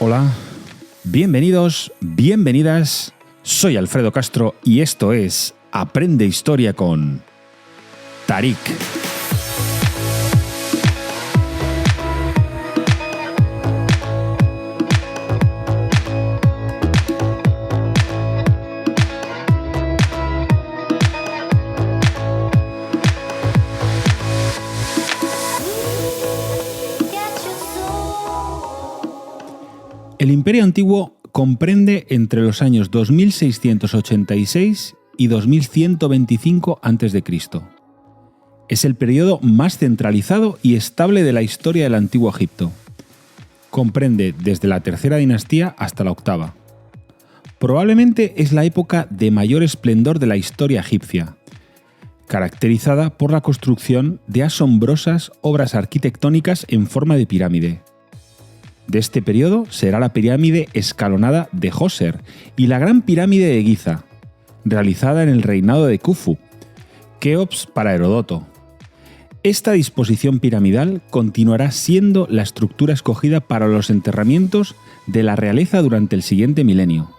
Hola, bienvenidos, bienvenidas. Soy Alfredo Castro y esto es Aprende Historia con Tarik. El Imperio Antiguo comprende entre los años 2686 y 2125 a.C. Es el periodo más centralizado y estable de la historia del Antiguo Egipto. Comprende desde la tercera dinastía hasta la octava. Probablemente es la época de mayor esplendor de la historia egipcia, caracterizada por la construcción de asombrosas obras arquitectónicas en forma de pirámide. De este periodo será la pirámide escalonada de Djoser y la gran pirámide de Giza, realizada en el reinado de Khufu, Keops para Heródoto. Esta disposición piramidal continuará siendo la estructura escogida para los enterramientos de la realeza durante el siguiente milenio.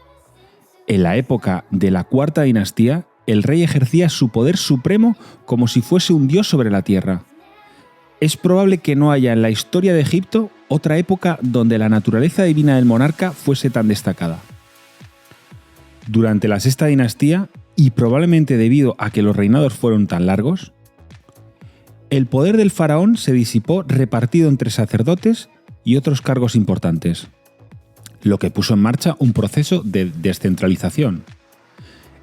En la época de la cuarta dinastía, el rey ejercía su poder supremo como si fuese un dios sobre la tierra. Es probable que no haya en la historia de Egipto otra época donde la naturaleza divina del monarca fuese tan destacada. Durante la sexta dinastía, y probablemente debido a que los reinados fueron tan largos, el poder del faraón se disipó repartido entre sacerdotes y otros cargos importantes, lo que puso en marcha un proceso de descentralización.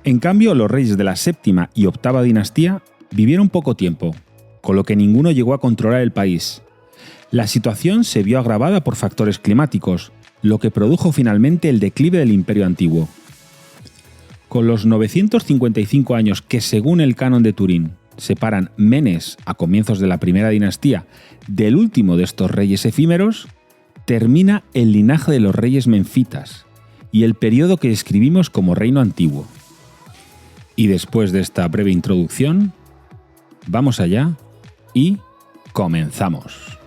En cambio, los reyes de la séptima y octava dinastía vivieron poco tiempo, con lo que ninguno llegó a controlar el país. La situación se vio agravada por factores climáticos, lo que produjo finalmente el declive del Imperio Antiguo. Con los 955 años que, según el Canon de Turín, separan Menes, a comienzos de la primera dinastía, del último de estos reyes efímeros, termina el linaje de los reyes menfitas y el periodo que describimos como Reino Antiguo. Y después de esta breve introducción, vamos allá y comenzamos.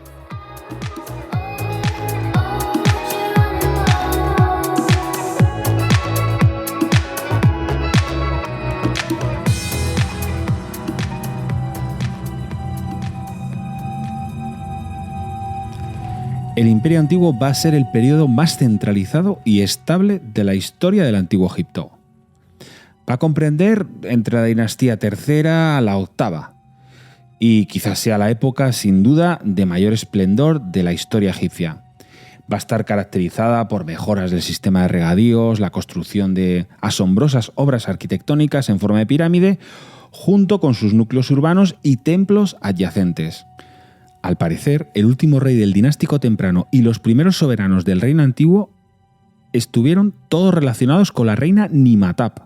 El Imperio Antiguo va a ser el periodo más centralizado y estable de la historia del Antiguo Egipto. Va a comprender entre la dinastía tercera a la octava, y quizás sea la época, sin duda, de mayor esplendor de la historia egipcia. Va a estar caracterizada por mejoras del sistema de regadíos, la construcción de asombrosas obras arquitectónicas en forma de pirámide, junto con sus núcleos urbanos y templos adyacentes. Al parecer, el último rey del dinástico temprano y los primeros soberanos del reino antiguo estuvieron todos relacionados con la reina Nimatap,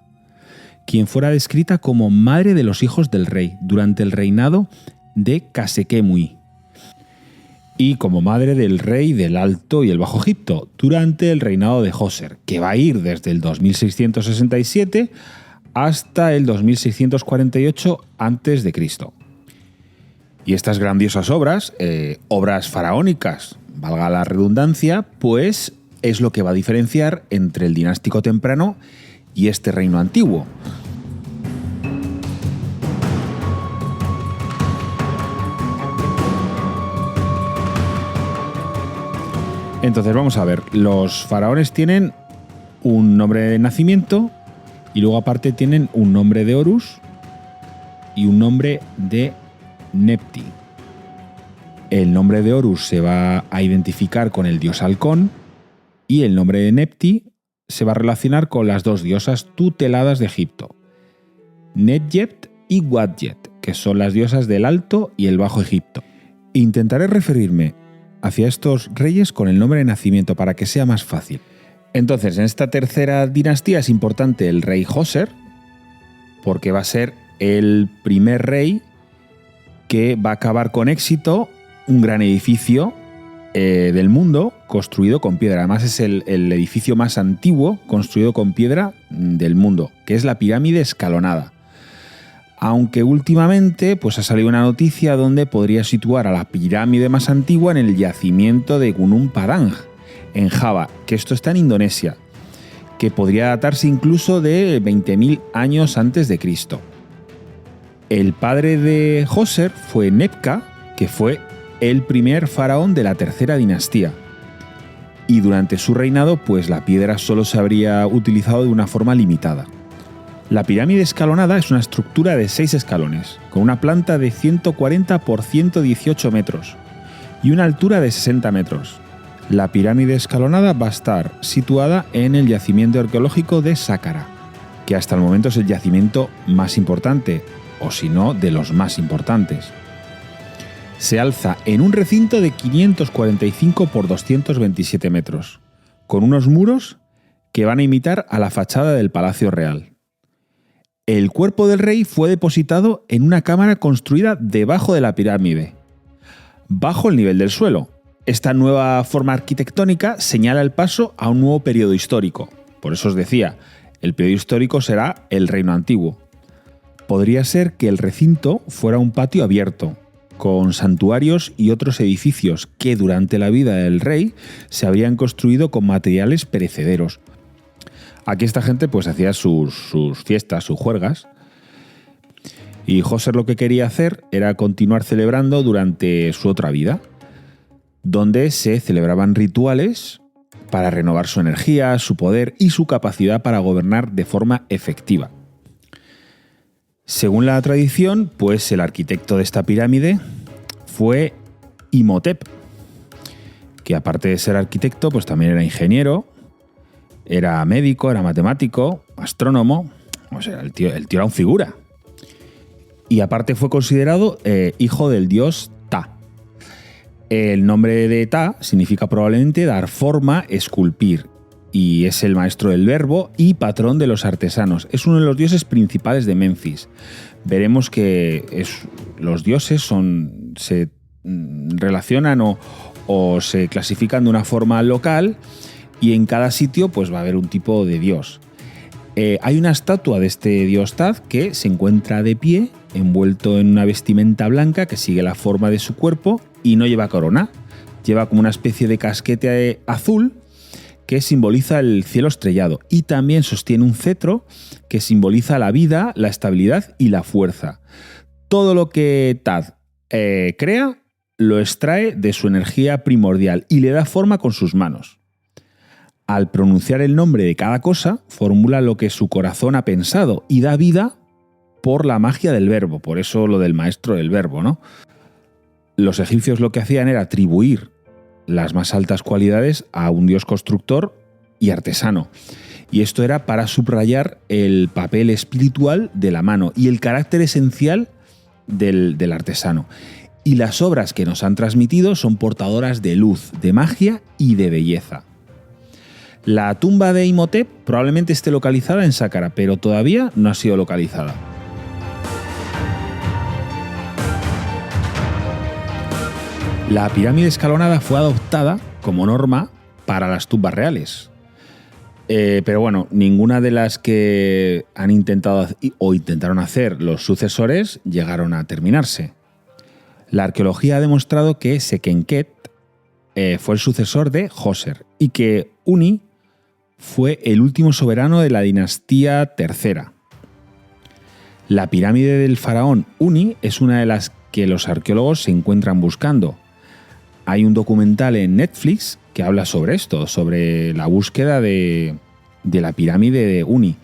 quien fuera descrita como madre de los hijos del rey durante el reinado de Kasekemui, y como madre del rey del Alto y el Bajo Egipto durante el reinado de Djoser, que va a ir desde el 2667 hasta el 2648 a.C. Y estas grandiosas obras, obras faraónicas, valga la redundancia, pues es lo que va a diferenciar entre el dinástico temprano y este reino antiguo. Entonces vamos a ver, los faraones tienen un nombre de nacimiento y luego aparte tienen un nombre de Horus y un nombre de Nepti. El nombre de Horus se va a identificar con el dios halcón y el nombre de Nepti se va a relacionar con las dos diosas tuteladas de Egipto, Netjet y Wadjet, que son las diosas del Alto y el Bajo Egipto. Intentaré referirme hacia estos reyes con el nombre de nacimiento para que sea más fácil. Entonces, en esta tercera dinastía es importante el rey Djoser, porque va a ser el primer rey que va a acabar con éxito un gran edificio del mundo construido con piedra. Además es el edificio más antiguo construido con piedra del mundo, que es la pirámide escalonada. Aunque últimamente pues ha salido una noticia donde podría situar a la pirámide más antigua en el yacimiento de Gunung Padang, en Java, que esto está en Indonesia, que podría datarse incluso de 20.000 años antes de Cristo. El padre de Djoser fue Nebka, que fue el primer faraón de la tercera dinastía. Y durante su reinado, pues la piedra solo se habría utilizado de una forma limitada. La pirámide escalonada es una estructura de 6 escalones, con una planta de 140 por 118 metros y una altura de 60 metros. La pirámide escalonada va a estar situada en el yacimiento arqueológico de Saqqara, que hasta el momento es el yacimiento más importante, o si no, de los más importantes. Se alza en un recinto de 545 por 227 metros, con unos muros que van a imitar a la fachada del Palacio Real. El cuerpo del rey fue depositado en una cámara construida debajo de la pirámide, bajo el nivel del suelo. Esta nueva forma arquitectónica señala el paso a un nuevo periodo histórico. Por eso os decía, el periodo histórico será el Reino Antiguo. Podría ser que el recinto fuera un patio abierto, con santuarios y otros edificios que durante la vida del rey se habrían construido con materiales perecederos. Aquí esta gente pues hacía sus fiestas, sus juergas, y Djoser lo que quería hacer era continuar celebrando durante su otra vida, donde se celebraban rituales para renovar su energía, su poder y su capacidad para gobernar de forma efectiva. Según la tradición, pues el arquitecto de esta pirámide fue Imhotep, que aparte de ser arquitecto, pues también era ingeniero, era médico, era matemático, astrónomo, o sea, el tío era un figura. Y aparte fue considerado hijo del dios Ta. El nombre de Ta significa probablemente dar forma, esculpir, y es el maestro del verbo y patrón de los artesanos. Es uno de los dioses principales de Menfis. Veremos que los dioses se relacionan o se clasifican de una forma local, y en cada sitio pues va a haber un tipo de dios. Hay una estatua de este dios Tad que se encuentra de pie, envuelto en una vestimenta blanca que sigue la forma de su cuerpo y no lleva corona. Lleva como una especie de casquete azul que simboliza el cielo estrellado, y también sostiene un cetro que simboliza la vida, la estabilidad y la fuerza. Todo lo que Tad crea lo extrae de su energía primordial y le da forma con sus manos. Al pronunciar el nombre de cada cosa, formula lo que su corazón ha pensado y da vida por la magia del verbo, por eso lo del maestro del verbo, ¿no? Los egipcios lo que hacían era atribuir las más altas cualidades a un dios constructor y artesano. Y esto era para subrayar el papel espiritual de la mano y el carácter esencial del artesano. Y las obras que nos han transmitido son portadoras de luz, de magia y de belleza. La tumba de Imhotep probablemente esté localizada en Saqqara, pero todavía no ha sido localizada. La pirámide escalonada fue adoptada como norma para las tumbas reales. Pero bueno, ninguna de las que han intentado o intentaron hacer los sucesores llegaron a terminarse. La arqueología ha demostrado que Sekenket fue el sucesor de Djoser y que Uni fue el último soberano de la dinastía tercera. La pirámide del faraón Uni es una de las que los arqueólogos se encuentran buscando. Hay un documental en Netflix que habla sobre esto, sobre la búsqueda de la pirámide de Uni.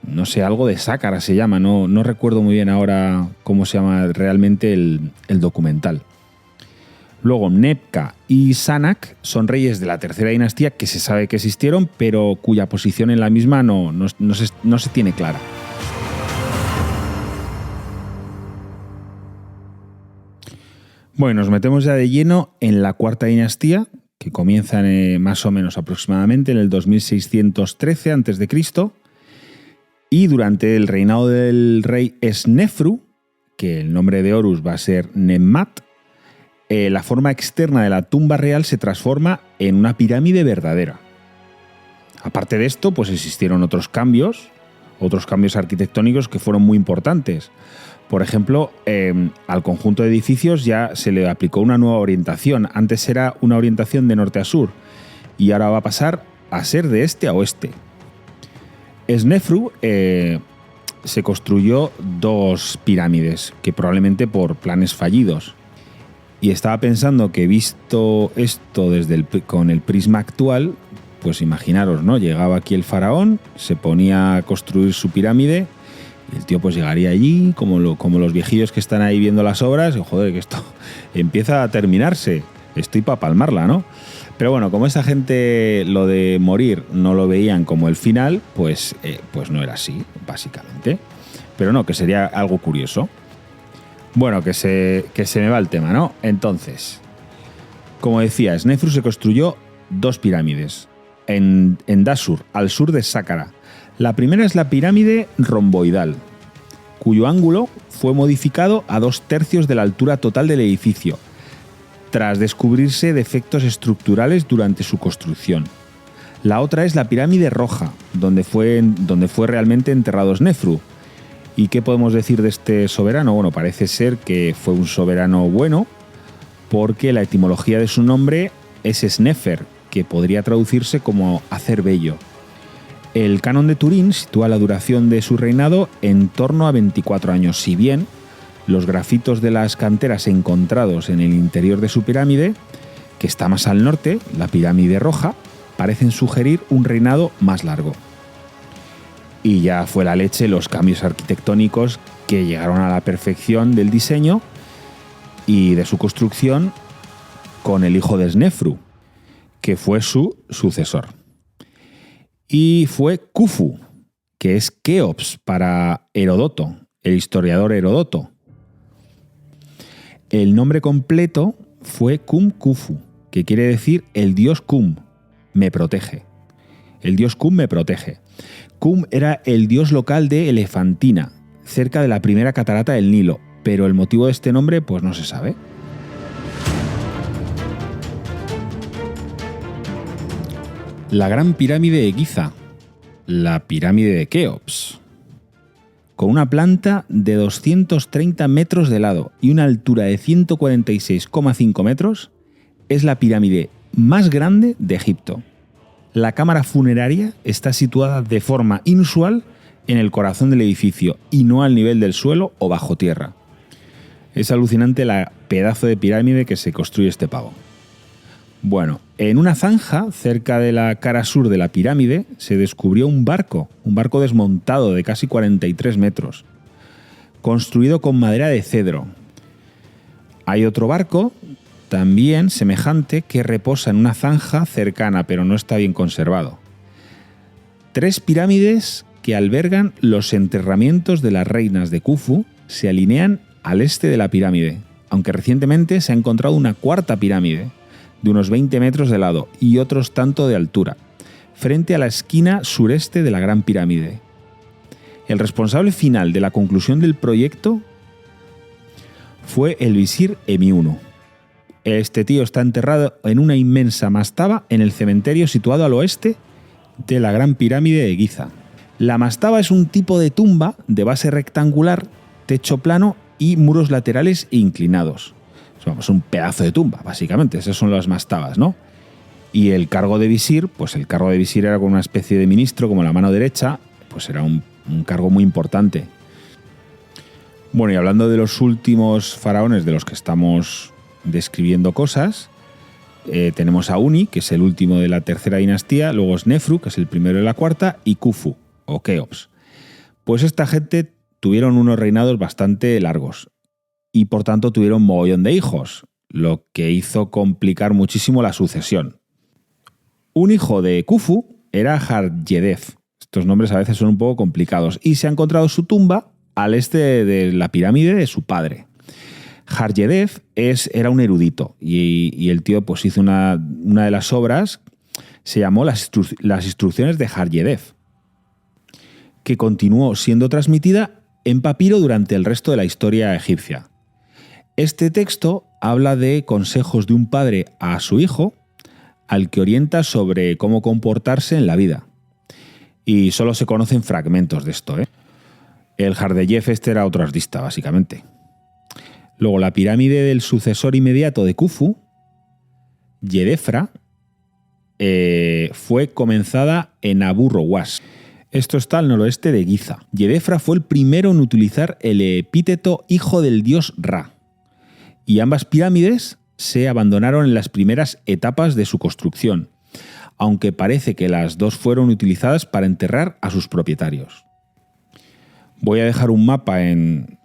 No sé, algo de Saqqara se llama, no recuerdo muy bien ahora cómo se llama realmente el documental. Luego, Nebka y Sanak son reyes de la tercera dinastía que se sabe que existieron, pero cuya posición en la misma no se tiene clara. Bueno, nos metemos ya de lleno en la cuarta dinastía, que comienza más o menos aproximadamente en el 2613 a.C., y durante el reinado del rey Snefru, que el nombre de Horus va a ser Nemmat, la forma externa de la tumba real se transforma en una pirámide verdadera. Aparte de esto, pues existieron otros cambios arquitectónicos que fueron muy importantes. Por ejemplo, al conjunto de edificios ya se le aplicó una nueva orientación. Antes era una orientación de norte a sur y ahora va a pasar a ser de este a oeste. Snefru se construyó 2 pirámides, que probablemente por planes fallidos. Y estaba pensando que, visto esto con el prisma actual, pues imaginaros, ¿no? Llegaba aquí el faraón, se ponía a construir su pirámide y el tío pues llegaría allí, como los viejillos que están ahí viendo las obras, y joder, que esto empieza a terminarse, estoy para palmarla, ¿no? Pero bueno, como esta gente lo de morir no lo veían como el final, pues no era así, básicamente. Pero no, que sería algo curioso. Bueno, que se me va el tema, ¿no? Entonces, como decía, Snefru se construyó 2 pirámides en Dashur, al sur de Sáqqara. La primera es la pirámide romboidal, cuyo ángulo fue modificado a 2/3 de la altura total del edificio, tras descubrirse defectos estructurales durante su construcción. La otra es la pirámide roja, donde fue realmente enterrado Snefru. ¿Y qué podemos decir de este soberano? Bueno, parece ser que fue un soberano bueno, porque la etimología de su nombre es Snefer, que podría traducirse como hacer bello. El canon de Turín sitúa la duración de su reinado en torno a 24 años, si bien los grafitos de las canteras encontrados en el interior de su pirámide, que está más al norte, la pirámide roja, parecen sugerir un reinado más largo. Y ya fue la leche los cambios arquitectónicos que llegaron a la perfección del diseño y de su construcción con el hijo de Snefru, que fue su sucesor. Y fue Khufu, que es Keops para Heródoto, el historiador Heródoto. El nombre completo fue Khufu, que quiere decir el dios Khum me protege. El dios Khum me protege. Khum era el dios local de Elefantina, cerca de la primera catarata del Nilo, pero el motivo de este nombre pues no se sabe. La Gran Pirámide de Giza, la pirámide de Keops, con una planta de 230 metros de lado y una altura de 146,5 metros, es la pirámide más grande de Egipto. La cámara funeraria está situada de forma inusual en el corazón del edificio y no al nivel del suelo o bajo tierra. Es alucinante la pedazo de pirámide que se construye este pavo. Bueno, en una zanja cerca de la cara sur de la pirámide se descubrió un barco desmontado de casi 43 metros, construido con madera de cedro. Hay otro barco también semejante que reposa en una zanja cercana, pero no está bien conservado. 3 pirámides que albergan los enterramientos de las reinas de Khufu se alinean al este de la pirámide, aunque recientemente se ha encontrado una 4ª pirámide, de unos 20 metros de lado y otros tanto de altura, frente a la esquina sureste de la Gran Pirámide. El responsable final de la conclusión del proyecto fue el visir Emiuno. Este tío está enterrado en una inmensa mastaba en el cementerio situado al oeste de la Gran Pirámide de Giza. La mastaba es un tipo de tumba de base rectangular, techo plano y muros laterales inclinados. Es un pedazo de tumba, básicamente. Esas son las mastabas, ¿no? Y el cargo de visir, pues el cargo de visir era como una especie de ministro, como la mano derecha, pues era un cargo muy importante. Bueno, y hablando de los últimos faraones de los que estamos describiendo cosas, tenemos a Uni, que es el último de la 3ª dinastía, luego Snefru, que es el primero de la 4ª, y Khufu, o Keops. Pues esta gente tuvieron unos reinados bastante largos y por tanto tuvieron mogollón de hijos, lo que hizo complicar muchísimo la sucesión. Un hijo de Khufu era Harjedef. Estos nombres a veces son un poco complicados y se ha encontrado su tumba al este de la pirámide de su padre. Harjedef era un erudito y el tío pues hizo una de las obras, se llamó Las instrucciones de Harjedef, que continuó siendo transmitida en papiro durante el resto de la historia egipcia. Este texto habla de consejos de un padre a su hijo, al que orienta sobre cómo comportarse en la vida. Y solo se conocen fragmentos de esto, ¿eh? El Hardeyef era otro artista, básicamente. Luego, la pirámide del sucesor inmediato de Khufu, Yedefra, fue comenzada en Abu Rowas. Esto está al noroeste de Giza. Yedefra fue el primero en utilizar el epíteto hijo del dios Ra. Y ambas pirámides se abandonaron en las primeras etapas de su construcción, aunque parece que las dos fueron utilizadas para enterrar a sus propietarios. Voy a dejar un mapa en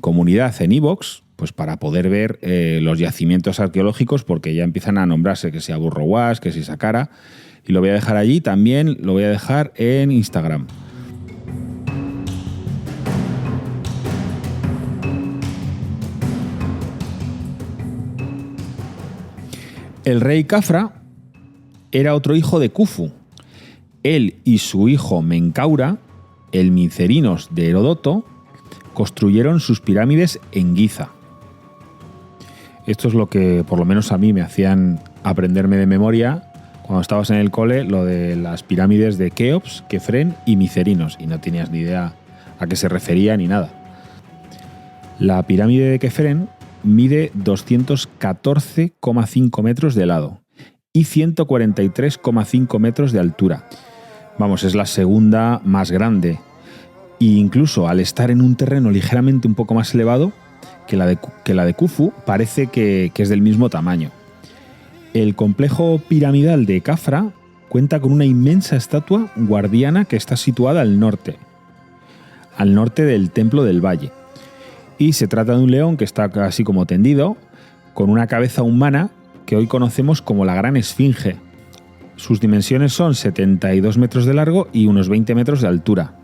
comunidad en iVoox, pues para poder ver los yacimientos arqueológicos, porque ya empiezan a nombrarse, que si Abu Rowas, que si Saqqara, y lo voy a dejar allí, también lo voy a dejar en Instagram. El rey Khafra era otro hijo de Khufu. Él y su hijo Menkaura, el Micerinos de Heródoto, construyeron sus pirámides en Giza. Esto es lo que por lo menos a mí me hacían aprenderme de memoria cuando estabas en el cole, lo de las pirámides de Keops, Kefren y Micerinos, y no tenías ni idea a qué se refería ni nada. La pirámide de Kefren mide 214,5 metros de lado y 143,5 metros de altura. Vamos, es la segunda más grande. E incluso al estar en un terreno ligeramente un poco más elevado que la de Khufu, parece que es del mismo tamaño. El complejo piramidal de Khafra cuenta con una inmensa estatua guardiana que está situada al norte del Templo del Valle. Y se trata de un león que está así como tendido, con una cabeza humana que hoy conocemos como la Gran Esfinge. Sus dimensiones son 72 metros de largo y unos 20 metros de altura.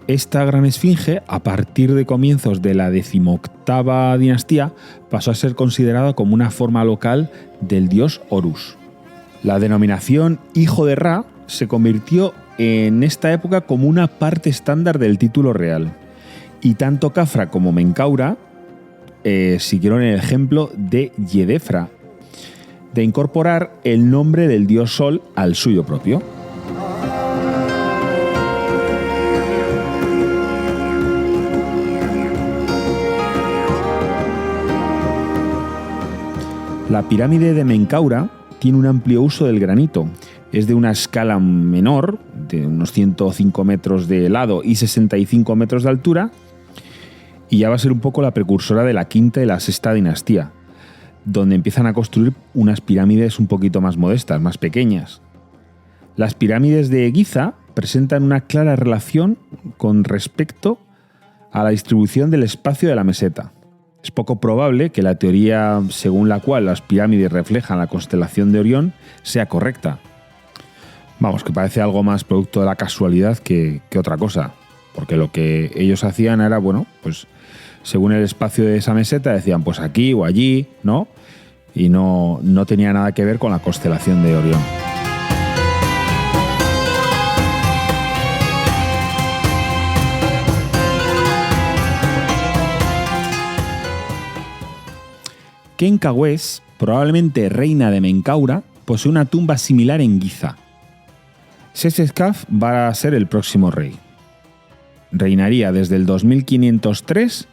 Esta Gran Esfinge, a partir de comienzos de la 18ª dinastía, pasó a ser considerada como una forma local del dios Horus. La denominación Hijo de Ra se convirtió en esta época como una parte estándar del título real. Y tanto Khafra como Menkaura siguieron el ejemplo de Yedefra, de incorporar el nombre del dios Sol al suyo propio. La pirámide de Menkaura tiene un amplio uso del granito. Es de una escala menor, de unos 105 metros de lado y 65 metros de altura, y ya va a ser un poco la precursora de la quinta y la sexta dinastía, donde empiezan a construir unas pirámides un poquito más modestas, más pequeñas. Las pirámides de Giza presentan una clara relación con respecto a la distribución del espacio de la meseta. Es poco probable que la teoría según la cual las pirámides reflejan la constelación de Orión sea correcta. Vamos, que parece algo más producto de la casualidad que otra cosa, porque lo que ellos hacían era, bueno, pues según el espacio de esa meseta decían pues aquí o allí, ¿no? Y no tenía nada que ver con la constelación de Orión. Kenkawes, probablemente reina de Menkaura, posee una tumba similar en Giza. Seseskaf va a ser el próximo rey. Reinaría desde el 2503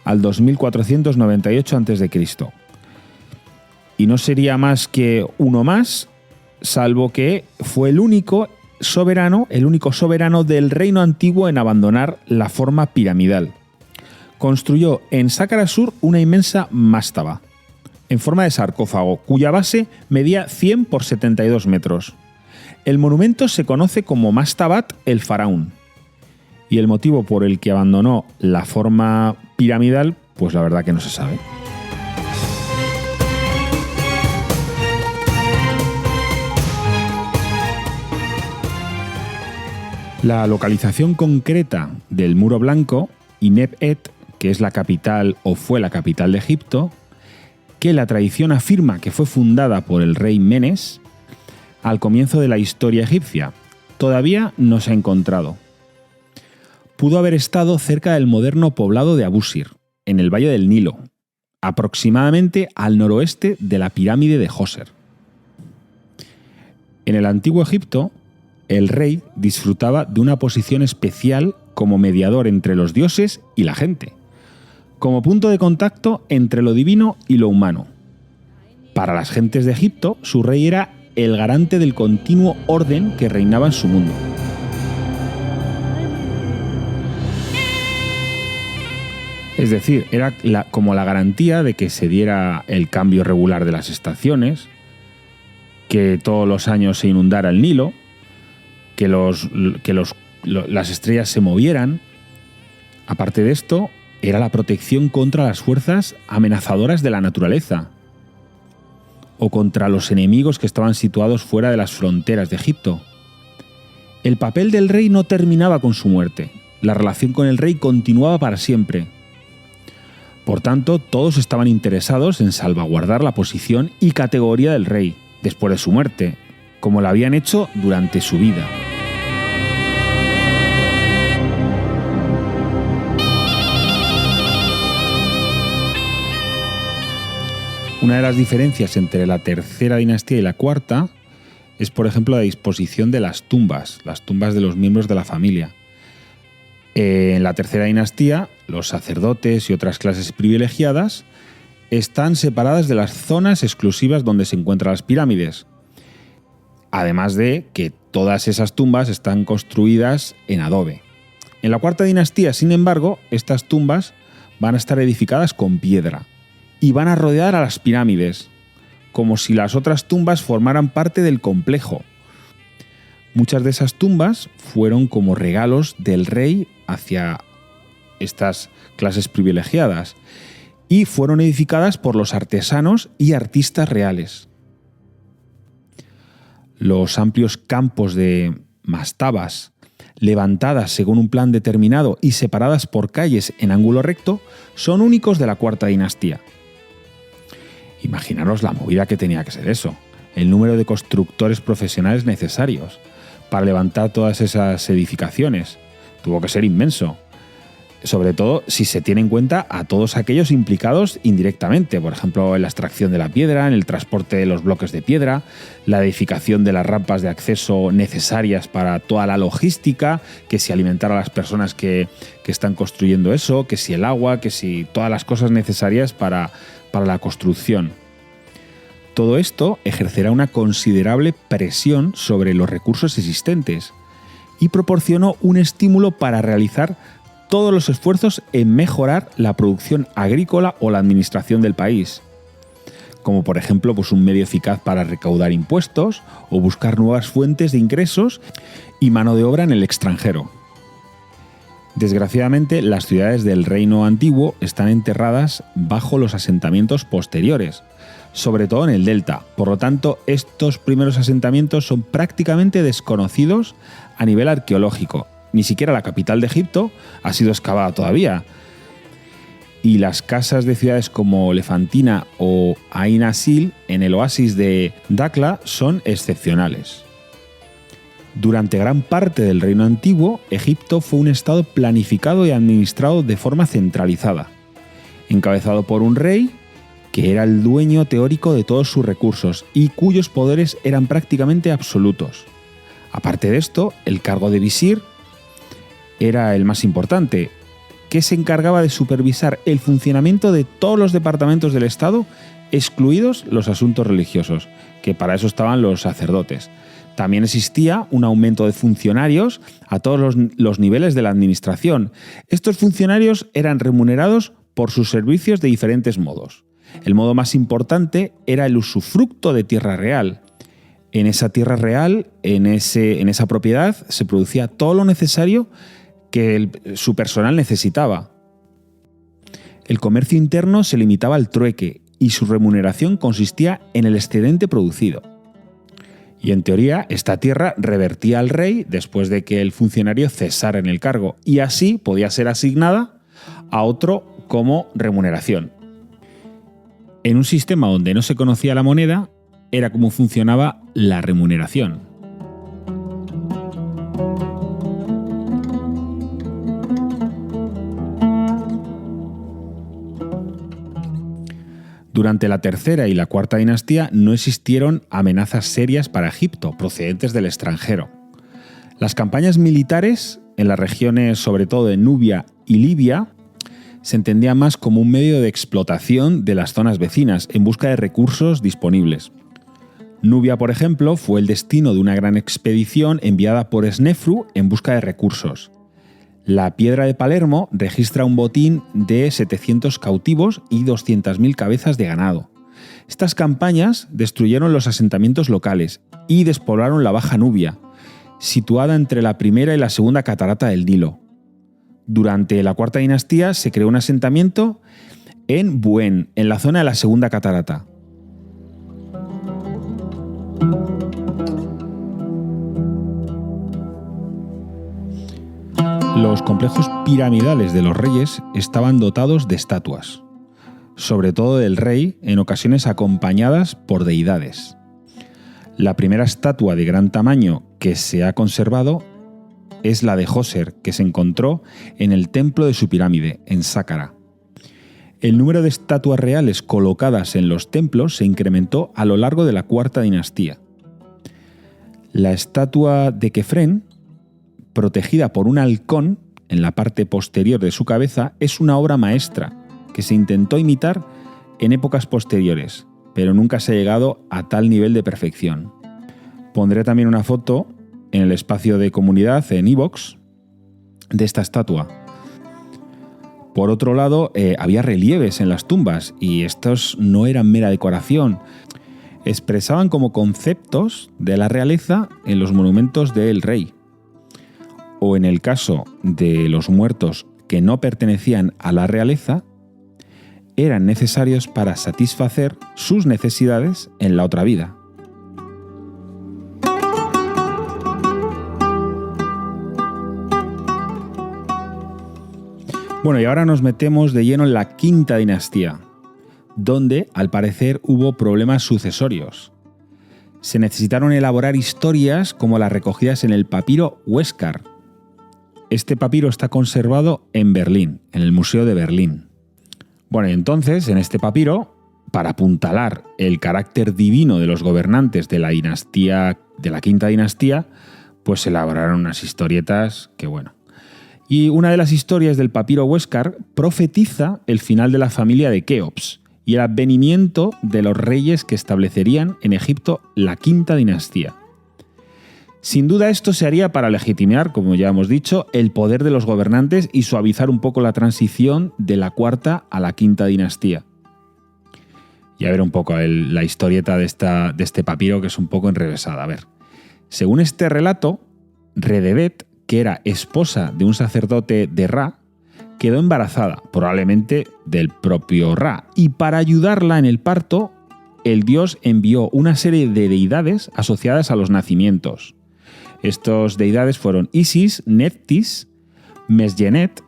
al 2498 a.C. Y no sería más que uno más, salvo que fue el único soberano del reino antiguo en abandonar la forma piramidal. Construyó en Saqqara Sur una inmensa mástaba, en forma de sarcófago, cuya base medía 100 por 72 metros. El monumento se conoce como Mastabat el Faraón. Y el motivo por el que abandonó la forma piramidal, pues la verdad que no se sabe. La localización concreta del Muro Blanco y Neb-Et, que es la capital o fue la capital de Egipto, que la tradición afirma que fue fundada por el rey Menes al comienzo de la historia egipcia, todavía no se ha encontrado. Pudo haber estado cerca del moderno poblado de Abusir, en el Valle del Nilo, aproximadamente al noroeste de la pirámide de Djoser. En el antiguo Egipto, el rey disfrutaba de una posición especial como mediador entre los dioses y la gente, como punto de contacto entre lo divino y lo humano. Para las gentes de Egipto, su rey era el garante del continuo orden que reinaba en su mundo. Es decir, era como la garantía de que se diera el cambio regular de las estaciones, que todos los años se inundara el Nilo, que las estrellas se movieran. Aparte de esto, era la protección contra las fuerzas amenazadoras de la naturaleza o contra los enemigos que estaban situados fuera de las fronteras de Egipto. El papel del rey no terminaba con su muerte. La relación con el rey continuaba para siempre. Por tanto, todos estaban interesados en salvaguardar la posición y categoría del rey después de su muerte, como lo habían hecho durante su vida. Una de las diferencias entre la tercera dinastía y la cuarta es, por ejemplo, la disposición de las tumbas de los miembros de la familia. En la tercera dinastía, los sacerdotes y otras clases privilegiadas están separadas de las zonas exclusivas donde se encuentran las pirámides. Además de que todas esas tumbas están construidas en adobe. En la cuarta dinastía, sin embargo, estas tumbas van a estar edificadas con piedra y van a rodear a las pirámides, como si las otras tumbas formaran parte del complejo. Muchas de esas tumbas fueron como regalos del rey hacia estas clases privilegiadas y fueron edificadas por los artesanos y artistas reales. Los amplios campos de mastabas, levantadas según un plan determinado y separadas por calles en ángulo recto, son únicos de la cuarta dinastía. Imaginaros la movida que tenía que ser eso, el número de constructores profesionales necesarios para levantar todas esas edificaciones. Tuvo que ser inmenso. Sobre todo si se tiene en cuenta a todos aquellos implicados indirectamente, por ejemplo, en la extracción de la piedra, en el transporte de los bloques de piedra, la edificación de las rampas de acceso necesarias para toda la logística, que si alimentar a las personas que están construyendo eso, que si el agua, que si todas las cosas necesarias para la construcción. Todo esto ejercerá una considerable presión sobre los recursos existentes y proporcionó un estímulo para realizar todos los esfuerzos en mejorar la producción agrícola o la administración del país, como por ejemplo un medio eficaz para recaudar impuestos o buscar nuevas fuentes de ingresos y mano de obra en el extranjero. Desgraciadamente, las ciudades del reino antiguo están enterradas bajo los asentamientos posteriores, sobre todo en el delta. Por lo tanto, estos primeros asentamientos son prácticamente desconocidos a nivel arqueológico. Ni siquiera la capital de Egipto ha sido excavada todavía. Y las casas de ciudades como Elefantina o Ain Asil en el oasis de Dakla son excepcionales. Durante gran parte del reino antiguo, Egipto fue un estado planificado y administrado de forma centralizada, encabezado por un rey que era el dueño teórico de todos sus recursos y cuyos poderes eran prácticamente absolutos. Aparte de esto, el cargo de visir era el más importante, que se encargaba de supervisar el funcionamiento de todos los departamentos del Estado, excluidos los asuntos religiosos, que para eso estaban los sacerdotes. También existía un aumento de funcionarios a todos los niveles de la administración. Estos funcionarios eran remunerados por sus servicios de diferentes modos. El modo más importante era el usufructo de tierra real. En esa tierra real, en esa propiedad, se producía todo lo necesario que su personal necesitaba. El comercio interno se limitaba al trueque y su remuneración consistía en el excedente producido. Y en teoría, esta tierra revertía al rey después de que el funcionario cesara en el cargo y así podía ser asignada a otro como remuneración. En un sistema donde no se conocía la moneda, era como funcionaba la remuneración. Durante la tercera y la cuarta dinastía no existieron amenazas serias para Egipto procedentes del extranjero. Las campañas militares en las regiones sobre todo de Nubia y Libia se entendían más como un medio de explotación de las zonas vecinas en busca de recursos disponibles. Nubia, por ejemplo, fue el destino de una gran expedición enviada por Snefru en busca de recursos. La Piedra de Palermo registra un botín de 700 cautivos y 200.000 cabezas de ganado. Estas campañas destruyeron los asentamientos locales y despoblaron la Baja Nubia, situada entre la primera y la segunda catarata del Nilo. Durante la Cuarta Dinastía se creó un asentamiento en Buen, en la zona de la segunda catarata. Los complejos piramidales de los reyes estaban dotados de estatuas, sobre todo del rey, en ocasiones acompañadas por deidades. La primera estatua de gran tamaño que se ha conservado es la de Djoser, que se encontró en el templo de su pirámide, en Sáqqara. El número de estatuas reales colocadas en los templos se incrementó a lo largo de la Cuarta Dinastía. La estatua de Kefren, protegida por un halcón en la parte posterior de su cabeza, es una obra maestra que se intentó imitar en épocas posteriores, pero nunca se ha llegado a tal nivel de perfección. Pondré también una foto en el espacio de comunidad en iVoox de esta estatua. Por otro lado, había relieves en las tumbas y estos no eran mera decoración. Expresaban como conceptos de la realeza en los monumentos del rey. O en el caso de los muertos que no pertenecían a la realeza, eran necesarios para satisfacer sus necesidades en la otra vida. Bueno, y ahora nos metemos de lleno en la Quinta Dinastía, donde, al parecer, hubo problemas sucesorios. Se necesitaron elaborar historias como las recogidas en el papiro Huéscar. Este papiro está conservado en Berlín, en el Museo de Berlín. Bueno, y entonces, en este papiro, para apuntalar el carácter divino de los gobernantes de la Quinta Dinastía, pues se elaboraron unas historietas que, bueno. Y una de las historias del papiro Huéscar profetiza el final de la familia de Keops y el advenimiento de los reyes que establecerían en Egipto la Quinta Dinastía. Sin duda esto se haría para legitimar, como ya hemos dicho, el poder de los gobernantes y suavizar un poco la transición de la Cuarta a la Quinta Dinastía. Y a ver un poco la historieta de este papiro, que es un poco enrevesada. A ver, según este relato, Redebet, que era esposa de un sacerdote de Ra, quedó embarazada, probablemente del propio Ra, y para ayudarla en el parto, el dios envió una serie de deidades asociadas a los nacimientos. Estos deidades fueron Isis, Neftis, Mesyenet,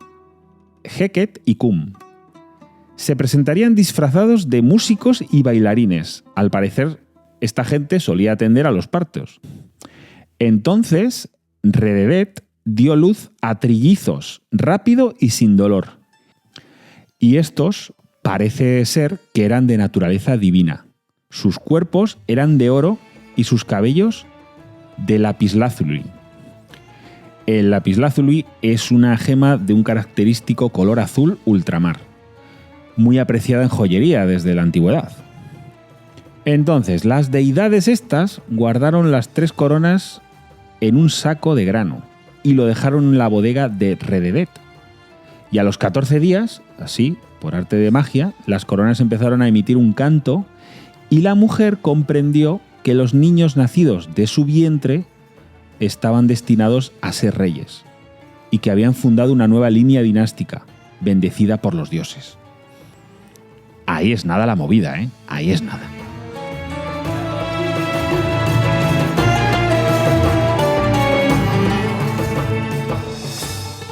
Heket y Kum. Se presentarían disfrazados de músicos y bailarines. Al parecer, esta gente solía atender a los partos. Entonces, Redebet dio luz a trillizos, rápido y sin dolor. Y estos parece ser que eran de naturaleza divina. Sus cuerpos eran de oro y sus cabellos de lapislázuli. El lapislázuli es una gema de un característico color azul ultramar, muy apreciada en joyería desde la antigüedad. Entonces, las deidades estas guardaron las 3 coronas en un saco de grano y lo dejaron en la bodega de Redebet. Y a los 14 días, así, por arte de magia, las coronas empezaron a emitir un canto y la mujer comprendió que los niños nacidos de su vientre estaban destinados a ser reyes y que habían fundado una nueva línea dinástica, bendecida por los dioses. Ahí es nada la movida, ¿eh? Ahí es nada.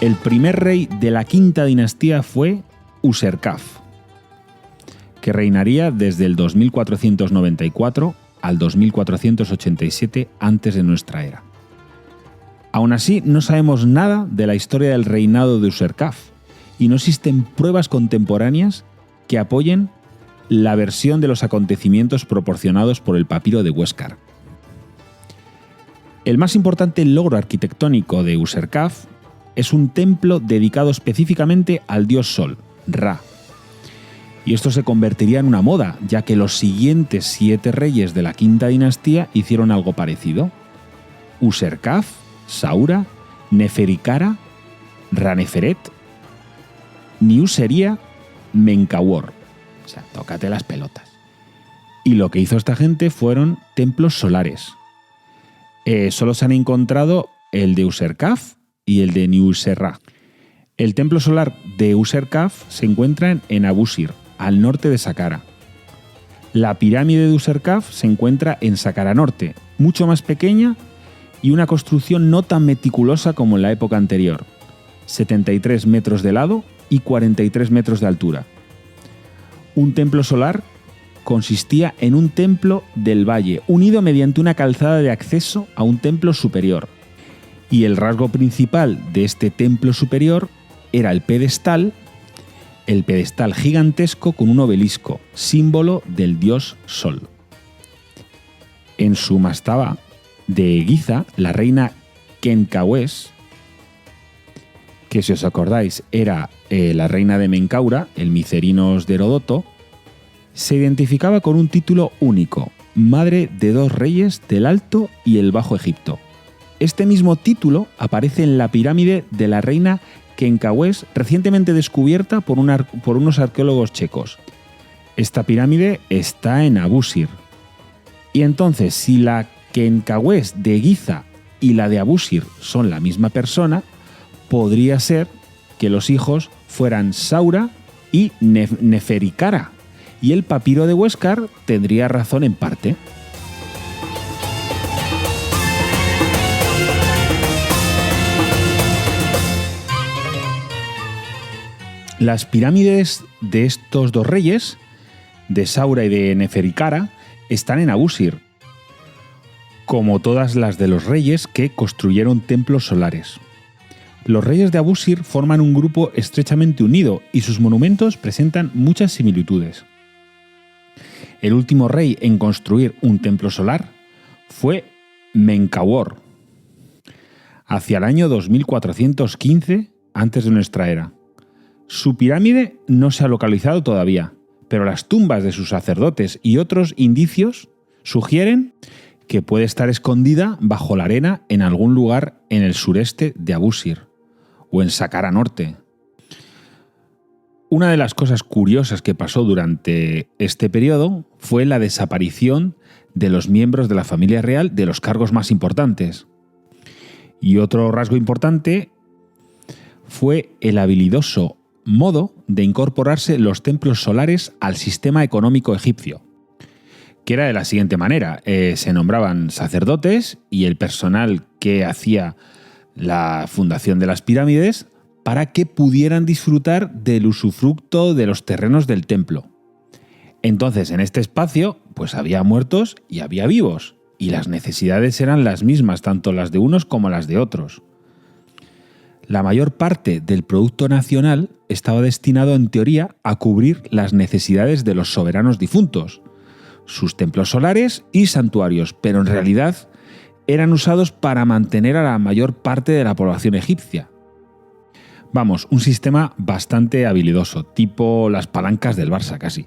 El primer rey de la Quinta Dinastía fue Userkaf, que reinaría desde el 2494 al 2487 antes de nuestra era. Aún así, no sabemos nada de la historia del reinado de Userkaf y no existen pruebas contemporáneas que apoyen la versión de los acontecimientos proporcionados por el papiro de Huéscar. El más importante logro arquitectónico de Userkaf es un templo dedicado específicamente al dios Sol, Ra. Y esto se convertiría en una moda, ya que los siguientes 7 reyes de la quinta dinastía hicieron algo parecido. Userkaf, Saura, Neferikara, Raneferet, Niusería, Menkauhor. O sea, tócate las pelotas. Y lo que hizo esta gente fueron templos solares. Solo se han encontrado el de Userkaf y el de Niuserra. El templo solar de Userkaf se encuentra en Abusir, al norte de Saqqara. La pirámide de Userkaf se encuentra en Saqqara Norte, mucho más pequeña y una construcción no tan meticulosa como en la época anterior. 73 metros de lado y 43 metros de altura. Un templo solar consistía en un templo del valle, unido mediante una calzada de acceso a un templo superior. Y el rasgo principal de este templo superior era el pedestal gigantesco con un obelisco, símbolo del dios Sol. En su mastaba de Giza, la reina Kenkawes, que si os acordáis era la reina de Menkaura, el Micerinos de Heródoto, se identificaba con un título único, madre de 2 reyes del Alto y el Bajo Egipto. Este mismo título aparece en la pirámide de la reina Kenkawes, recientemente descubierta por unos arqueólogos checos. Esta pirámide está en Abusir. Y entonces, si la Kenkawes de Giza y la de Abusir son la misma persona, podría ser que los hijos fueran Saura y Neferikara, y el papiro de Huéscar tendría razón en parte. Las pirámides de estos 2 reyes, de Saura y de Neferikara, están en Abusir, como todas las de los reyes que construyeron templos solares. Los reyes de Abusir forman un grupo estrechamente unido y sus monumentos presentan muchas similitudes. El último rey en construir un templo solar fue Menkauhor, hacia el año 2415 a.C. de nuestra era. Su pirámide no se ha localizado todavía, pero las tumbas de sus sacerdotes y otros indicios sugieren que puede estar escondida bajo la arena en algún lugar en el sureste de Abusir o en Saqqara Norte. Una de las cosas curiosas que pasó durante este periodo fue la desaparición de los miembros de la familia real de los cargos más importantes. Y otro rasgo importante fue el habilidoso modo de incorporarse los templos solares al sistema económico egipcio, que era de la siguiente manera. Se nombraban sacerdotes y el personal que hacía la fundación de las pirámides para que pudieran disfrutar del usufructo de los terrenos del templo. Entonces, en este espacio, pues había muertos y había vivos, y las necesidades eran las mismas, tanto las de unos como las de otros. La mayor parte del producto nacional estaba destinado, en teoría, a cubrir las necesidades de los soberanos difuntos, sus templos solares y santuarios, pero en realidad eran usados para mantener a la mayor parte de la población egipcia. Vamos, un sistema bastante habilidoso, tipo las palancas del Barça casi.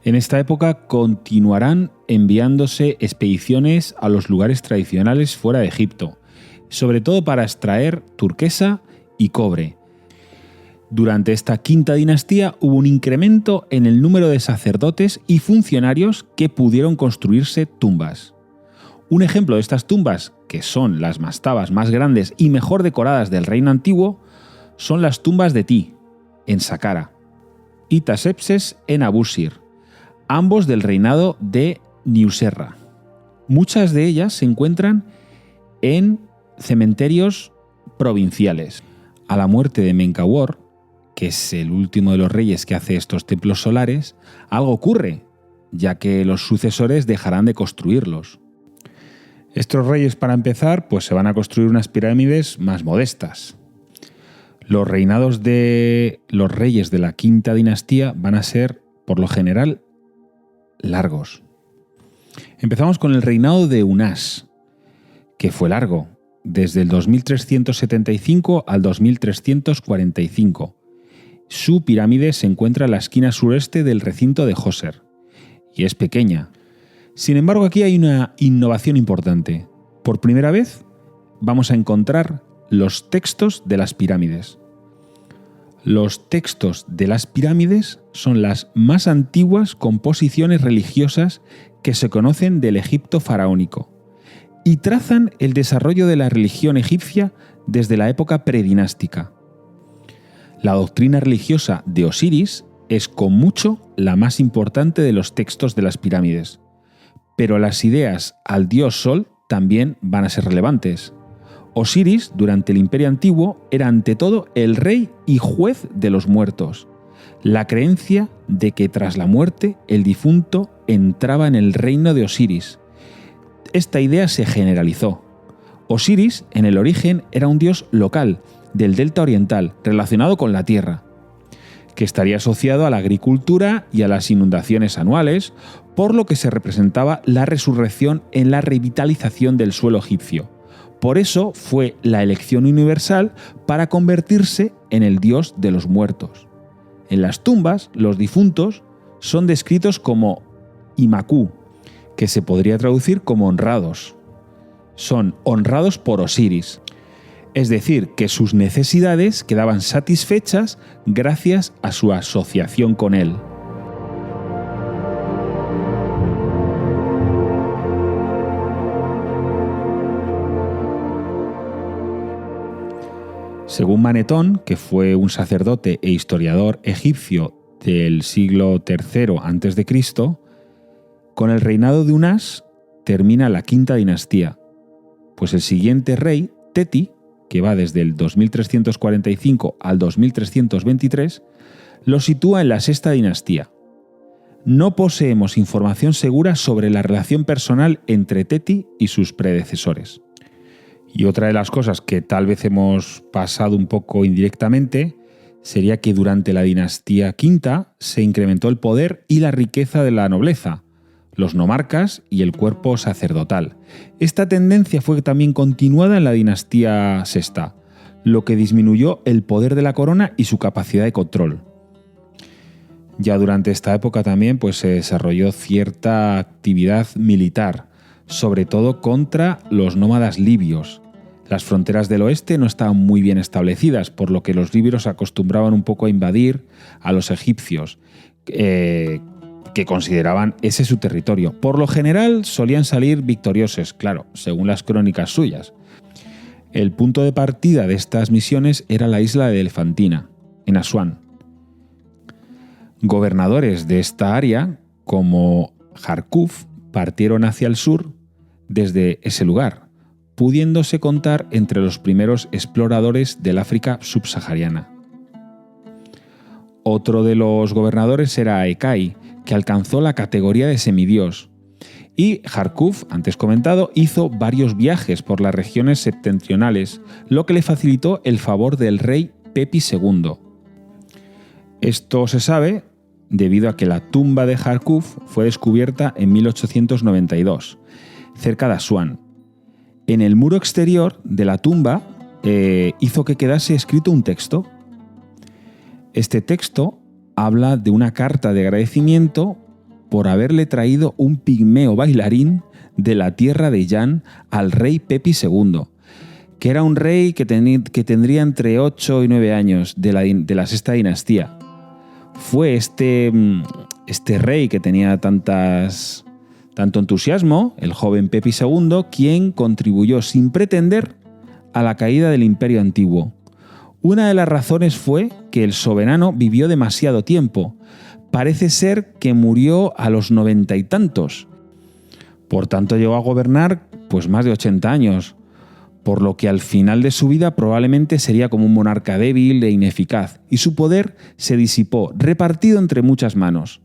En esta época continuarán enviándose expediciones a los lugares tradicionales fuera de Egipto, sobre todo para extraer turquesa y cobre. Durante esta quinta dinastía hubo un incremento en el número de sacerdotes y funcionarios que pudieron construirse tumbas. Un ejemplo de estas tumbas, que son las mastabas más grandes y mejor decoradas del reino antiguo, son las tumbas de Ti, en Saqqara, y Tasepses en Abusir, ambos del reinado de Niuserra. Muchas de ellas se encuentran en cementerios provinciales. A la muerte de Menkauhor, que es el último de los reyes que hace estos templos solares, algo ocurre, ya que los sucesores dejarán de construirlos. Estos reyes, para empezar, pues se van a construir unas pirámides más modestas. Los reinados de los reyes de la quinta dinastía van a ser, por lo general, largos. Empezamos con el reinado de Unas, que fue largo, desde el 2375 al 2345, Su pirámide se encuentra en la esquina sureste del recinto de Djoser y es pequeña. Sin embargo, aquí hay una innovación importante. Por primera vez vamos a encontrar los textos de las pirámides. Los textos de las pirámides son las más antiguas composiciones religiosas que se conocen del Egipto faraónico y trazan el desarrollo de la religión egipcia desde la época predinástica. La doctrina religiosa de Osiris es con mucho la más importante de los textos de las pirámides, pero las ideas al dios Sol también van a ser relevantes. Osiris, durante el Imperio Antiguo, era ante todo el rey y juez de los muertos. La creencia de que tras la muerte el difunto entraba en el reino de Osiris. Esta idea se generalizó. Osiris, en el origen, era un dios local, del delta oriental, relacionado con la tierra, que estaría asociado a la agricultura y a las inundaciones anuales, por lo que se representaba la resurrección en la revitalización del suelo egipcio. Por eso fue la elección universal para convertirse en el dios de los muertos. En las tumbas, los difuntos son descritos como Imaku, que se podría traducir como honrados. Son honrados por Osiris. Es decir, que sus necesidades quedaban satisfechas gracias a su asociación con él. Según Manetón, que fue un sacerdote e historiador egipcio del siglo III a.C., con el reinado de Unas termina la quinta dinastía, pues el siguiente rey, Teti, que va desde el 2345 al 2323, lo sitúa en la sexta dinastía. No poseemos información segura sobre la relación personal entre Teti y sus predecesores. Y otra de las cosas que tal vez hemos pasado un poco indirectamente sería que durante la dinastía quinta se incrementó el poder y la riqueza de la nobleza, los nomarcas y el cuerpo sacerdotal. Esta tendencia fue también continuada en la dinastía sexta, lo que disminuyó el poder de la corona y su capacidad de control. Ya durante esta época también se desarrolló cierta actividad militar, sobre todo contra los nómadas libios. Las fronteras del oeste no estaban muy bien establecidas, por lo que los libios acostumbraban un poco a invadir a los egipcios, que consideraban ese su territorio. Por lo general solían salir victoriosos, claro, según las crónicas suyas. El punto de partida de estas misiones era la isla de Elefantina, en Asuán. Gobernadores de esta área, como Jarkuf, partieron hacia el sur desde ese lugar, pudiéndose contar entre los primeros exploradores del África subsahariana. Otro de los gobernadores era Ekai, que alcanzó la categoría de semidios, y Jarkuf, antes comentado, hizo varios viajes por las regiones septentrionales, lo que le facilitó el favor del rey Pepi II. Esto se sabe debido a que la tumba de Jarkuf fue descubierta en 1892, cerca de Asuán. En el muro exterior de la tumba hizo que quedase escrito un texto. Este texto habla de una carta de agradecimiento por haberle traído un pigmeo bailarín de la tierra de Yan al rey Pepi II, que era un rey que tendría entre 8 y 9 años de la sexta dinastía. Fue este rey que tenía tanto entusiasmo, el joven Pepi II, quien contribuyó sin pretender a la caída del Imperio Antiguo. Una de las razones fue que el soberano vivió demasiado tiempo. Parece ser que murió a los 90 y tantos. Por tanto, llegó a gobernar más de 80 años, por lo que al final de su vida probablemente sería como un monarca débil e ineficaz, y su poder se disipó, repartido entre muchas manos.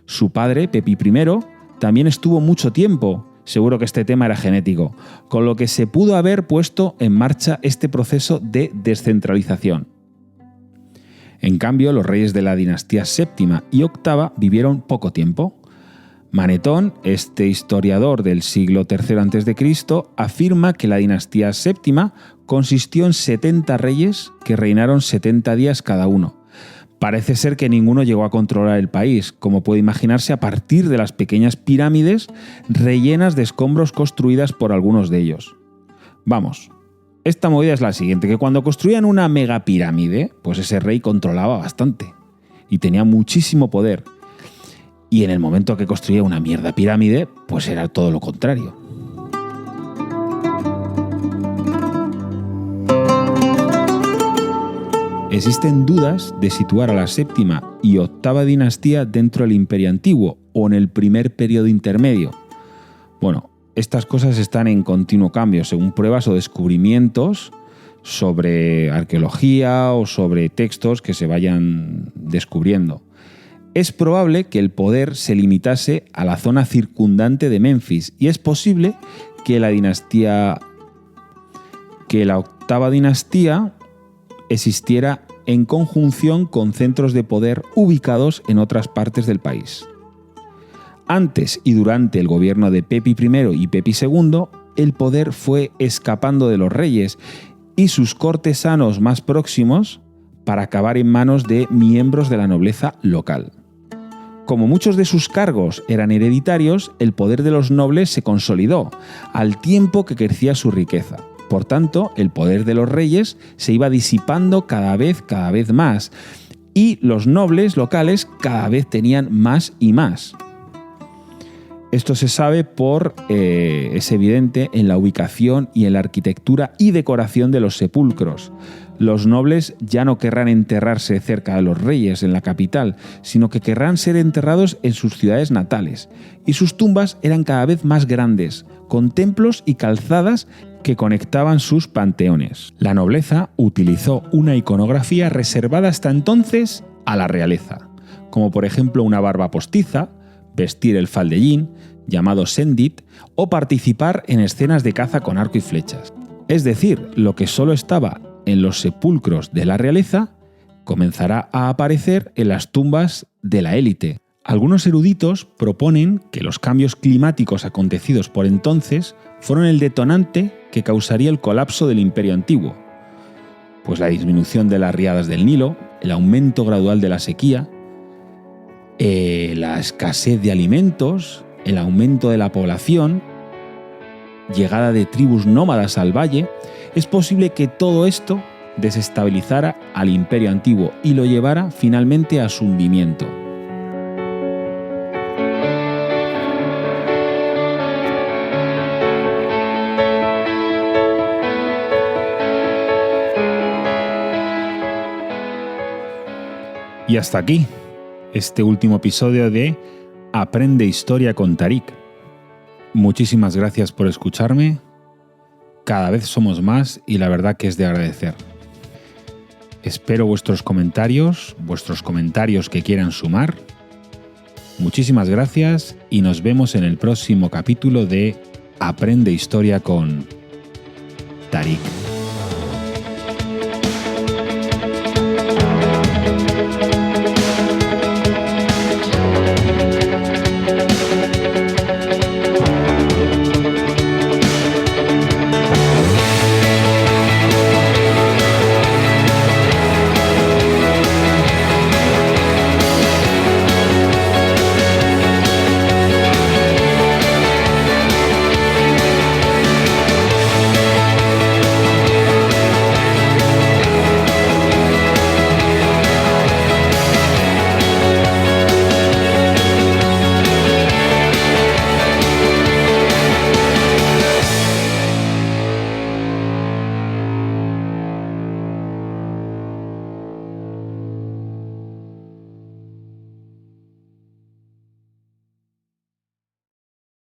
Su padre, Pepi I, también estuvo mucho tiempo, seguro que este tema era genético, con lo que se pudo haber puesto en marcha este proceso de descentralización. En cambio, los reyes de la dinastía séptima y octava vivieron poco tiempo. Manetón, este historiador del siglo III a.C., afirma que la dinastía séptima consistió en 70 reyes que reinaron 70 días cada uno, Parece ser que ninguno llegó a controlar el país, como puede imaginarse a partir de las pequeñas pirámides rellenas de escombros construidas por algunos de ellos. Vamos, esta movida es la siguiente, que cuando construían una megapirámide, pues ese rey controlaba bastante y tenía muchísimo poder. Y en el momento que construía una mierda pirámide, pues era todo lo contrario. Existen dudas de situar a la séptima y octava dinastía dentro del Imperio Antiguo o en el primer periodo intermedio. Bueno, estas cosas están en continuo cambio según pruebas o descubrimientos sobre arqueología o sobre textos que se vayan descubriendo. Es probable que el poder se limitase a la zona circundante de Memphis y es posible que la octava dinastía existiera en conjunción con centros de poder ubicados en otras partes del país. Antes y durante el gobierno de Pepi I y Pepi II, el poder fue escapando de los reyes y sus cortesanos más próximos para acabar en manos de miembros de la nobleza local. Como muchos de sus cargos eran hereditarios, el poder de los nobles se consolidó, al tiempo que crecía su riqueza. Por tanto, el poder de los reyes se iba disipando cada vez más, y los nobles locales cada vez tenían más y más. Esto se sabe es evidente en la ubicación y en la arquitectura y decoración de los sepulcros. Los nobles ya no querrán enterrarse cerca de los reyes en la capital, sino que querrán ser enterrados en sus ciudades natales, y sus tumbas eran cada vez más grandes, con templos y calzadas que conectaban sus panteones. La nobleza utilizó una iconografía reservada hasta entonces a la realeza, como por ejemplo una barba postiza, vestir el faldellín, llamado sendit, o participar en escenas de caza con arco y flechas. Es decir, lo que solo estaba en los sepulcros de la realeza comenzará a aparecer en las tumbas de la élite. Algunos eruditos proponen que los cambios climáticos acontecidos por entonces fueron el detonante que causaría el colapso del Imperio Antiguo, pues la disminución de las riadas del Nilo, el aumento gradual de la sequía, la escasez de alimentos, el aumento de la población, llegada de tribus nómadas al valle. Es posible que todo esto desestabilizara al Imperio Antiguo y lo llevara finalmente a su hundimiento. Y hasta aquí este último episodio de Aprende Historia con Tariq. Muchísimas gracias por escucharme. Cada vez somos más y la verdad que es de agradecer. Espero vuestros comentarios que quieran sumar. Muchísimas gracias y nos vemos en el próximo capítulo de Aprende Historia con Tariq.